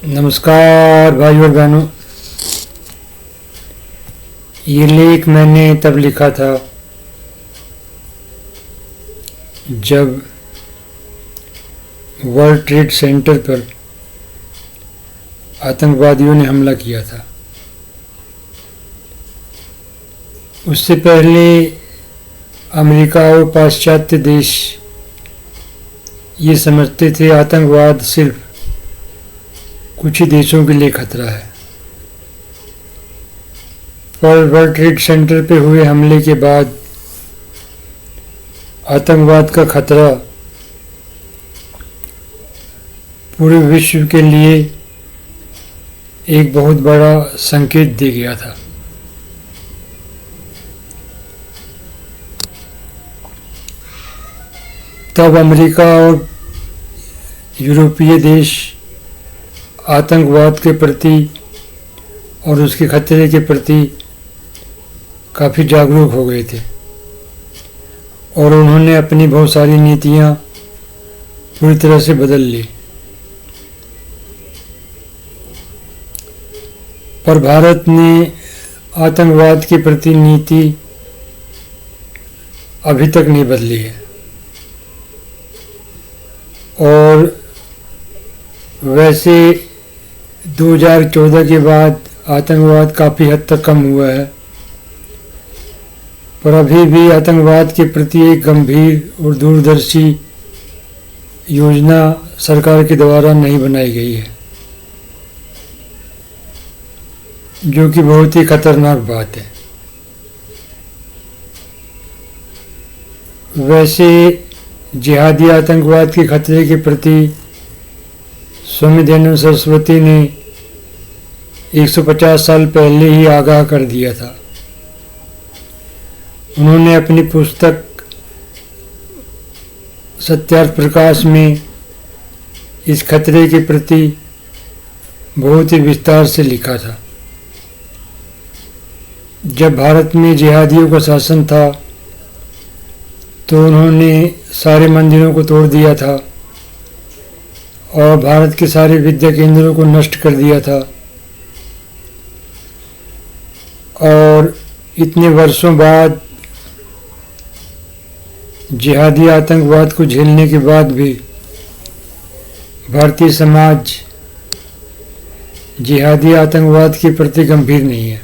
नमस्कार भाई और बहनों। ये लेख मैंने तब लिखा था जब वर्ल्ड ट्रेड सेंटर पर आतंकवादियों ने हमला किया था। उससे पहले अमेरिका और पाश्चात्य देश ये समझते थे आतंकवाद सिर्फ कुछ ही देशों के लिए खतरा है, पर वर्ल्ड ट्रेड सेंटर पे हुए हमले के बाद आतंकवाद का खतरा पूरे विश्व के लिए एक बहुत बड़ा संकेत दे गया था। तब अमेरिका और यूरोपीय देश आतंकवाद के प्रति और उसके खतरे के प्रति काफ़ी जागरूक हो गए थे और उन्होंने अपनी बहुत सारी नीतियां पूरी तरह से बदल ली। पर भारत ने आतंकवाद के प्रति नीति अभी तक नहीं बदली है और वैसे 2014 के बाद आतंकवाद काफ़ी हद तक कम हुआ है, पर अभी भी आतंकवाद के प्रति एक गंभीर और दूरदर्शी योजना सरकार के द्वारा नहीं बनाई गई है, जो कि बहुत ही खतरनाक बात है। वैसे जिहादी आतंकवाद के खतरे के प्रति स्वामी दयानंद सरस्वती ने 150 साल पहले ही आगाह कर दिया था। उन्होंने अपनी पुस्तक सत्यार्थ प्रकाश में इस खतरे के प्रति बहुत ही विस्तार से लिखा था। जब भारत में जिहादियों का शासन था तो उन्होंने सारे मंदिरों को तोड़ दिया था और भारत के सारे विद्या केंद्रों को नष्ट कर दिया था और इतने वर्षों बाद जिहादी आतंकवाद को झेलने के बाद भी भारतीय समाज जिहादी आतंकवाद के प्रति गंभीर नहीं है।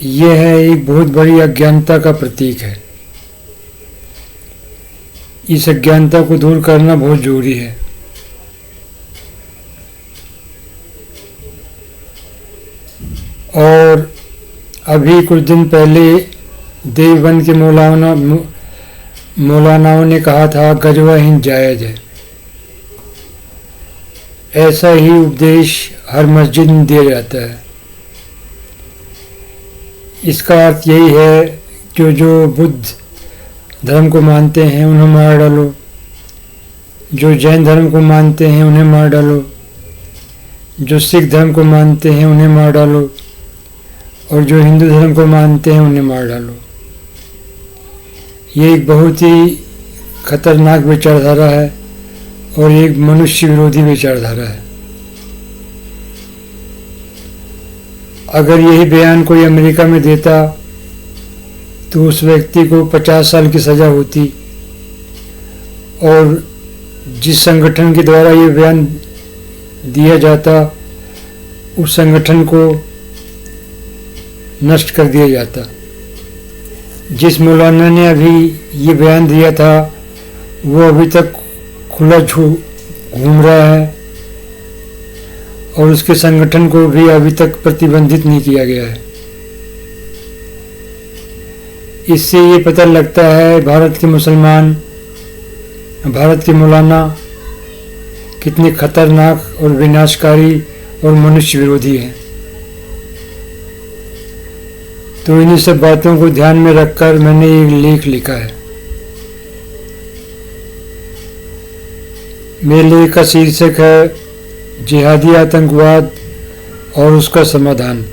यह है एक बहुत बड़ी अज्ञानता का प्रतीक है। इस अज्ञानता को दूर करना बहुत जरूरी है। और अभी कुछ दिन पहले देवबंद के मौलानाओं ने कहा था गजवा हिंद जायज़ है। ऐसा ही उपदेश हर मस्जिद में दिया जाता है। इसका अर्थ यही है कि जो बुद्ध धर्म को मानते हैं उन्हें मार डालो, जो जैन धर्म को मानते हैं उन्हें मार डालो, जो सिख धर्म को मानते हैं उन्हें मार डालो और जो हिंदू धर्म को मानते हैं उन्हें मार डालो। ये एक बहुत ही खतरनाक विचारधारा है और एक मनुष्य विरोधी विचारधारा है। अगर यही बयान कोई अमेरिका में देता तो उस व्यक्ति को 50 साल की सज़ा होती और जिस संगठन के द्वारा ये बयान दिया जाता उस संगठन को नष्ट कर दिया जाता। जिस मौलाना ने अभी ये बयान दिया था वो अभी तक खुला घूम रहा है और उसके संगठन को भी अभी तक प्रतिबंधित नहीं किया गया है। इससे ये पता लगता है भारत के मुसलमान, भारत के मौलाना कितने खतरनाक और विनाशकारी और मनुष्य विरोधी हैं। तो इन्हीं सब बातों को ध्यान में रखकर मैंने एक लेख लिखा है। मेरे लेख का शीर्षक है जिहादी आतंकवाद और उसका समाधान।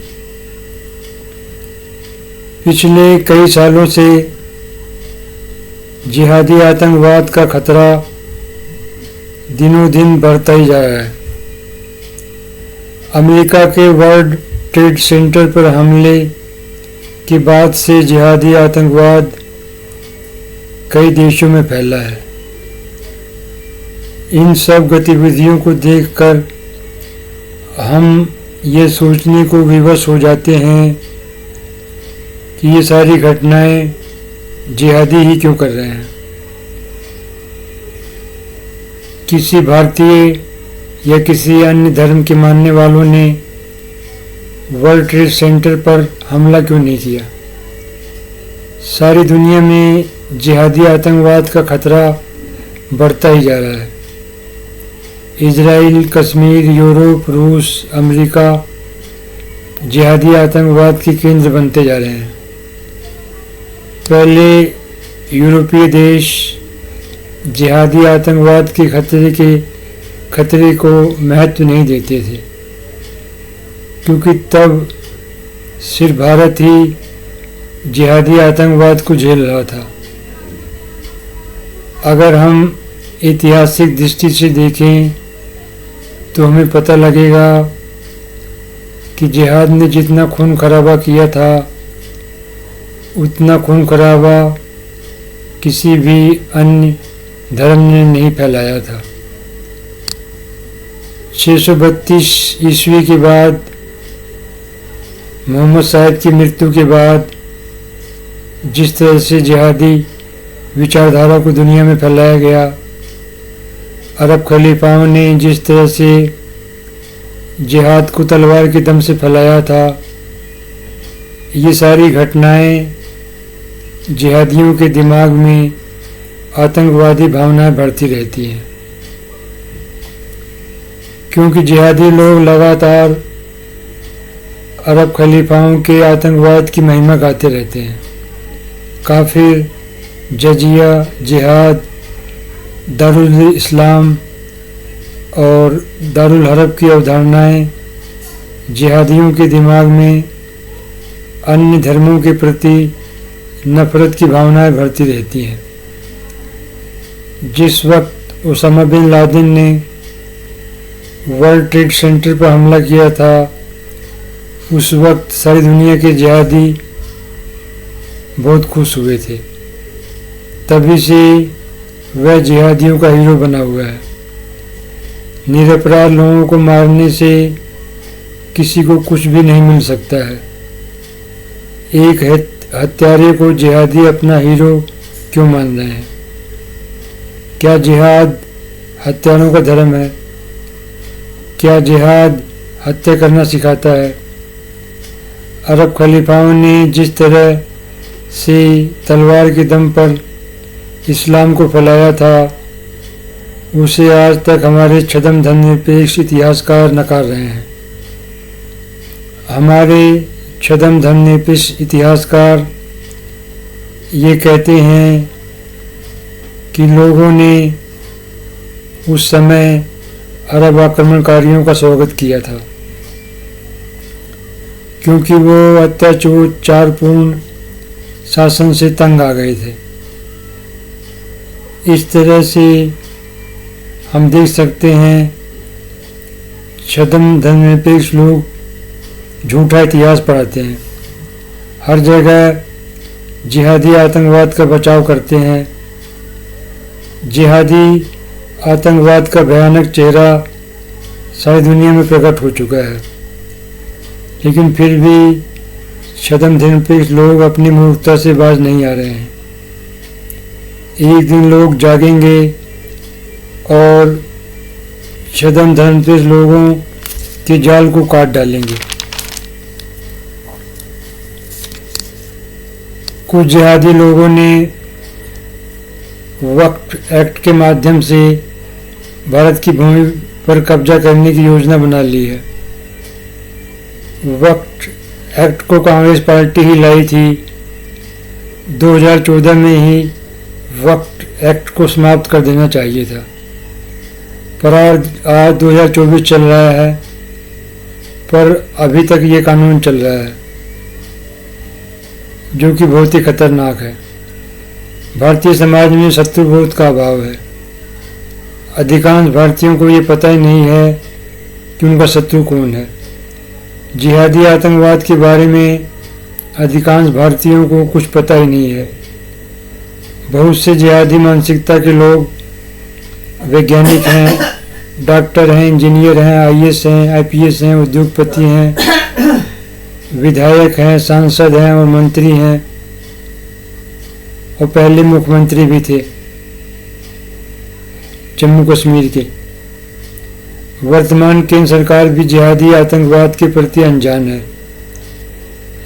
पिछले कई सालों से जिहादी आतंकवाद का खतरा दिनों दिन बढ़ता ही जा रहा है। अमेरिका के वर्ल्ड ट्रेड सेंटर पर हमले के बाद से जिहादी आतंकवाद कई देशों में फैला है। इन सब गतिविधियों को देखकर हम ये सोचने को विवश हो जाते हैं कि ये सारी घटनाएं जिहादी ही क्यों कर रहे हैं। किसी भारतीय या किसी अन्य धर्म के मानने वालों ने वर्ल्ड ट्रेड सेंटर पर हमला क्यों नहीं किया। सारी दुनिया में जिहादी आतंकवाद का खतरा बढ़ता ही जा रहा है। इजराइल, कश्मीर, यूरोप, रूस, अमेरिका जिहादी आतंकवाद के केंद्र बनते जा रहे हैं। पहले यूरोपीय देश जिहादी आतंकवाद के खतरे को महत्व नहीं देते थे, क्योंकि तब सिर्फ भारत ही जिहादी आतंकवाद को झेल रहा था। अगर हम ऐतिहासिक दृष्टि से देखें तो हमें पता लगेगा कि जिहाद ने जितना खून खराबा किया था उतना खून खराबा किसी भी अन्य धर्म ने नहीं फैलाया था। 632 ईस्वी के बाद मोहम्मद साहिब की मृत्यु के बाद जिस तरह से जिहादी विचारधारा को दुनिया में फैलाया गया, अरब खलीफाओं ने जिस तरह से जिहाद को तलवार के दम से फैलाया था, ये सारी घटनाएं जिहादियों के दिमाग में आतंकवादी भावनाएं बढ़ती रहती हैं, क्योंकि जिहादी लोग लगातार अरब खलीफाओं के आतंकवाद की महिमा गाते रहते हैं। काफिर, जजिया, जिहाद, दारुल इस्लाम और दारुल हरब की अवधारणाएं जिहादियों के दिमाग में अन्य धर्मों के प्रति नफरत की भावनाएं भरती रहती हैं। जिस वक्त ओसामा बिन लादेन ने वर्ल्ड ट्रेड सेंटर पर हमला किया था, उस वक्त सारी दुनिया के जिहादी बहुत खुश हुए थे। तभी से वह जिहादियों का हीरो बना हुआ है। निरपराध लोगों को मारने से किसी को कुछ भी नहीं मिल सकता है। एक हत्यारे को जिहादी अपना हीरो क्यों मान रहे हैं? क्या जिहाद हत्यारों का धर्म है? क्या जिहाद हत्या करना सिखाता है? अरब खलीफाओं ने जिस तरह से तलवार के दम पर इस्लाम को फैलाया था, उसे आज तक हमारे छद्म धर्मनिरपेक्ष इतिहासकार नकार रहे हैं। हमारे छद्म धर्मनिरपेक्ष इतिहासकार ये कहते हैं कि लोगों ने उस समय अरब आक्रमणकारियों का स्वागत किया था, क्योंकि वो अत्याचारपूर्ण शासन से तंग आ गए थे। इस तरह से हम देख सकते हैं छद्म धर्मनिरपेक्ष लोग झूठा इतिहास पढ़ाते हैं। हर जगह जिहादी आतंकवाद का बचाव करते हैं। जिहादी आतंकवाद का भयानक चेहरा सारी दुनिया में प्रकट हो चुका है, लेकिन फिर भी छद्म धर्मनिरपेक्ष लोग अपनी मूर्खता से बाज नहीं आ रहे हैं। एक दिन लोग जागेंगे और छद्म धर्मनिरपेक्ष लोगों के जाल को काट डालेंगे। कुछ जिहादी लोगों ने वक्फ एक्ट के माध्यम से भारत की भूमि पर कब्जा करने की योजना बना ली है। वक्फ एक्ट को कांग्रेस पार्टी ही लाई थी। 2014 में ही वक्फ एक्ट को समाप्त कर देना चाहिए था, पर आज 2024 चल रहा है, पर अभी तक ये कानून चल रहा है, जो कि बहुत ही खतरनाक है। भारतीय समाज में शत्रुबोध का अभाव है। अधिकांश भारतीयों को ये पता ही नहीं है कि उनका शत्रु कौन है। जिहादी आतंकवाद के बारे में अधिकांश भारतीयों को कुछ पता ही नहीं है। बहुत से जिहादी मानसिकता के लोग वैज्ञानिक हैं, डॉक्टर हैं, इंजीनियर हैं, आईएएस हैं, आईपीएस हैं, उद्योगपति हैं, विधायक हैं, सांसद हैं और मंत्री हैं और पहले मुख्यमंत्री भी थे जम्मू कश्मीर के। वर्तमान केंद्र सरकार भी जिहादी आतंकवाद के प्रति अनजान है।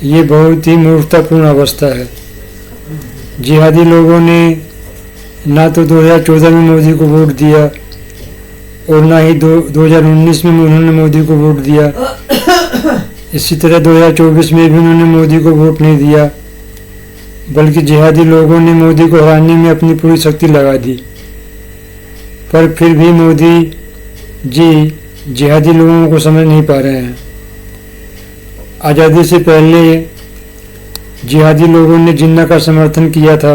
ये बहुत ही मूर्खतापूर्ण अवस्था है। जिहादी लोगों ने ना तो 2014 में मोदी को वोट दिया और ना ही 2019 में उन्होंने मोदी को वोट दिया। इसी तरह 2024 में भी उन्होंने मोदी को वोट नहीं दिया, बल्कि जिहादी लोगों ने मोदी को हराने में अपनी पूरी शक्ति लगा दी। पर फिर भी मोदी जी जिहादी लोगों को समझ नहीं पा रहे हैं। आज़ादी से पहले जिहादी लोगों ने जिन्ना का समर्थन किया था।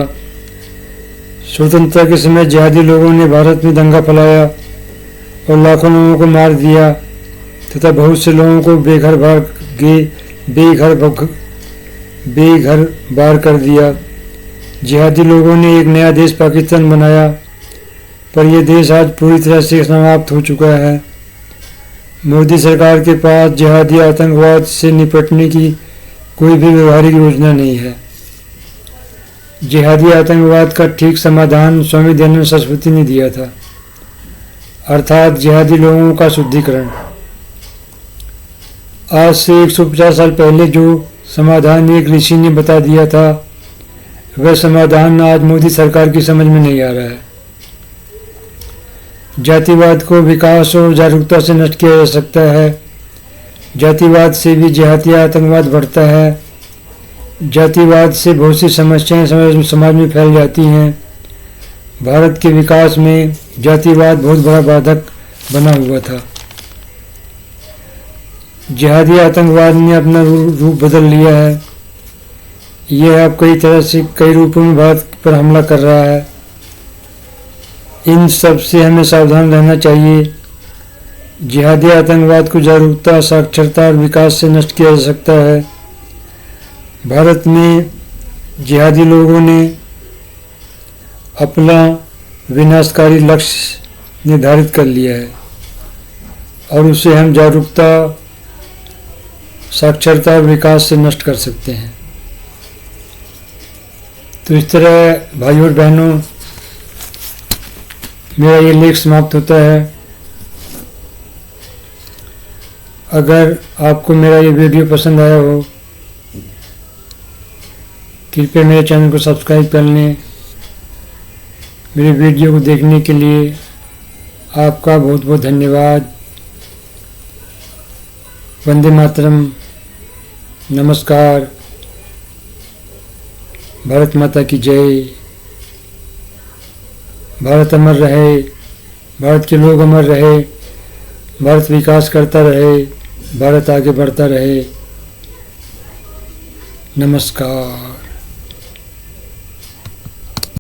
स्वतंत्रता के समय जिहादी लोगों ने भारत में दंगा फैलाया और लाखों लोगों को मार दिया तथा बहुत से लोगों को बेघर बार कर दिया। जिहादी लोगों ने एक नया देश पाकिस्तान बनाया, पर यह देश आज पूरी तरह से समाप्त हो चुका है। मोदी सरकार के पास जिहादी आतंकवाद से निपटने की कोई भी व्यवहारिक योजना नहीं है। जिहादी आतंकवाद का ठीक समाधान स्वामी दयानंद सरस्वती ने दिया था, अर्थात जिहादी लोगों का शुद्धिकरण। आज से 150 साल पहले जो समाधान एक ऋषि ने बता दिया था, वह समाधान आज मोदी सरकार की समझ में नहीं आ रहा है। जातिवाद को विकास और जागरूकता से नष्ट किया जा सकता है। जातिवाद से भी जिहादी आतंकवाद बढ़ता है। जातिवाद से बहुत सी समस्याएं समाज में फैल जाती हैं। भारत के विकास में जातिवाद बहुत बड़ा बाधक बना हुआ था। जिहादी आतंकवाद ने अपना रूप बदल लिया है। यह अब कई तरह से कई रूपों में भारत पर हमला कर रहा है। इन सब से हमें सावधान रहना चाहिए। जिहादी आतंकवाद को जागरूकता, साक्षरता और विकास से नष्ट किया जा सकता है। भारत में जिहादी लोगों ने अपना विनाशकारी लक्ष्य निर्धारित कर लिया है और उसे हम जागरूकता, साक्षरता और विकास से नष्ट कर सकते हैं। तो इस तरह भाइयों और बहनों, मेरा ये लेख समाप्त होता है। अगर आपको मेरा ये वीडियो पसंद आया हो, कृपया मेरे चैनल को सब्सक्राइब कर लें। मेरे वीडियो को देखने के लिए आपका बहुत बहुत धन्यवाद। वंदे मातरम। नमस्कार। भारत माता की जय। भारत अमर रहे, भारत के लोग अमर रहे, भारत विकास करता रहे, भारत आगे बढ़ता रहे। नमस्कार।